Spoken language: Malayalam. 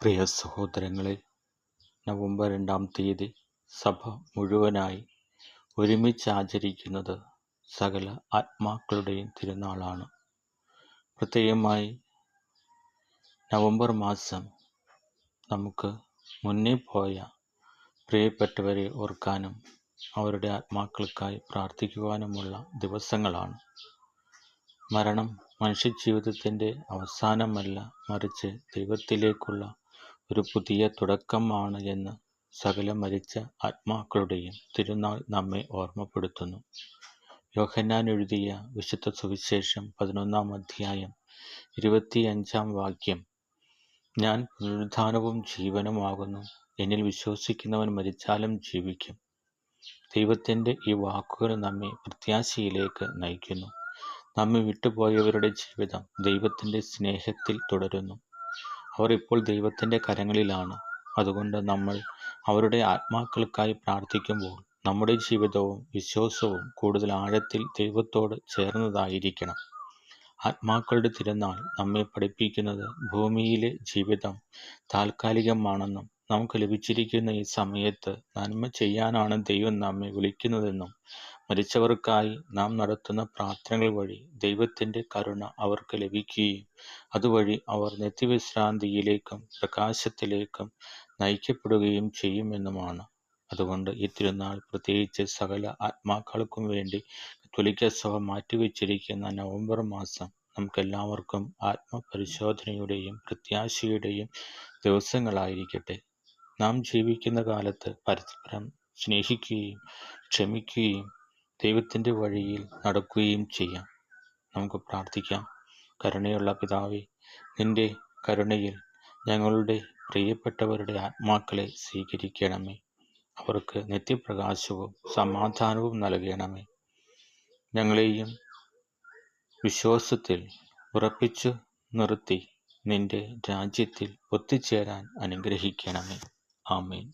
പ്രിയ സഹോദരങ്ങളെ, നവംബർ 2 തീയതി സഭ മുഴുവനായി ഒരുമിച്ച് ആചരിക്കുന്നത് സകല ആത്മാക്കളുടെയും തിരുനാളാണ്. പ്രത്യേകമായി നവംബർ മാസം നമുക്ക് മുന്നേ പോയ പ്രിയപ്പെട്ടവരെ ഓർക്കാനും അവരുടെ ആത്മാക്കൾക്കായി പ്രാർത്ഥിക്കുവാനുമുള്ള ദിവസങ്ങളാണ്. മരണം മനുഷ്യജീവിതത്തിൻ്റെ അവസാനമല്ല, മറിച്ച് ദൈവത്തിലേക്കുള്ള ഒരു പുതിയ തുടക്കമാണ് എന്ന് സകല മരിച്ച ആത്മാക്കളുടെയും തിരുനാൾ നമ്മെ ഓർമ്മപ്പെടുത്തുന്നു. യോഹന്നാൻ എഴുതിയ വിശുദ്ധ സുവിശേഷം 11 അധ്യായം 25 വാക്യം: ഞാൻ പുനരുത്ഥാനവും ജീവനുമാകുന്നു, എന്നിൽ വിശ്വസിക്കുന്നവൻ മരിച്ചാലും ജീവിക്കും. ദൈവത്തിൻ്റെ ഈ വാക്കുകൾ നമ്മെ പ്രത്യാശയിലേക്ക് നയിക്കുന്നു. നമ്മെ വിട്ടുപോയവരുടെ ജീവിതം ദൈവത്തിൻ്റെ സ്നേഹത്തിൽ തുടരുന്നു. അവർ ഇപ്പോൾ ദൈവത്തിൻ്റെ കരങ്ങളിലാണ്. അതുകൊണ്ട് നമ്മൾ അവരുടെ ആത്മാക്കൾക്കായി പ്രാർത്ഥിക്കുമ്പോൾ നമ്മുടെ ജീവിതവും വിശ്വാസവും കൂടുതൽ ആഴത്തിൽ ദൈവത്തോട് ചേർന്നതായിരിക്കണം. ആത്മാക്കളുടെ തിരുനാൾ നമ്മെ പഠിപ്പിക്കുന്നത് ഭൂമിയിലെ ജീവിതം താൽക്കാലികമാണെന്നും നമുക്ക് ലഭിച്ചിരിക്കുന്ന ഈ സമയത്ത് നന്മ ചെയ്യാനാണ് ദൈവം നമ്മെ വിളിക്കുന്നതെന്നും മരിച്ചവർക്കായി നാം നടത്തുന്ന പ്രാർത്ഥനകൾ വഴി ദൈവത്തിൻ്റെ കരുണ അവർക്ക് ലഭിക്കുകയും അതുവഴി അവർ നിത്യവിശ്രാന്തിയിലേക്കും പ്രകാശത്തിലേക്കും നയിക്കപ്പെടുകയും ചെയ്യുമെന്നുമാണ്. അതുകൊണ്ട് ഈ തിരുനാൾ പ്രത്യേകിച്ച് സകല ആത്മാക്കൾക്കും വേണ്ടി കത്തോലിക്ക സഭ മാറ്റിവെച്ചിരിക്കുന്ന നവംബർ മാസം നമുക്കെല്ലാവർക്കും ആത്മപരിശോധനയുടെയും പ്രത്യാശയുടെയും ദിവസങ്ങളായിരിക്കട്ടെ. നാം ജീവിക്കുന്ന കാലത്ത് പരസ്പരം സ്നേഹിക്കുകയും ക്ഷമിക്കുകയും ദൈവത്തിൻ്റെ വഴിയിൽ നടക്കുകയും ചെയ്യാം. നമുക്ക് പ്രാർത്ഥിക്കാം. കരുണയുള്ള പിതാവേ, നിന്റെ കരുണയിൽ ഞങ്ങളുടെ പ്രിയപ്പെട്ടവരുടെ ആത്മാക്കളെ സ്വീകരിക്കണമേ. അവർക്ക് നിത്യപ്രകാശവും സമാധാനവും നൽകണമേ. ഞങ്ങളെയും വിശ്വാസത്തിൽ ഉറപ്പിച്ചു നിർത്തി നിന്റെ രാജ്യത്തിൽ ഒത്തുചേരാൻ അനുഗ്രഹിക്കണമേ. ആമേൻ.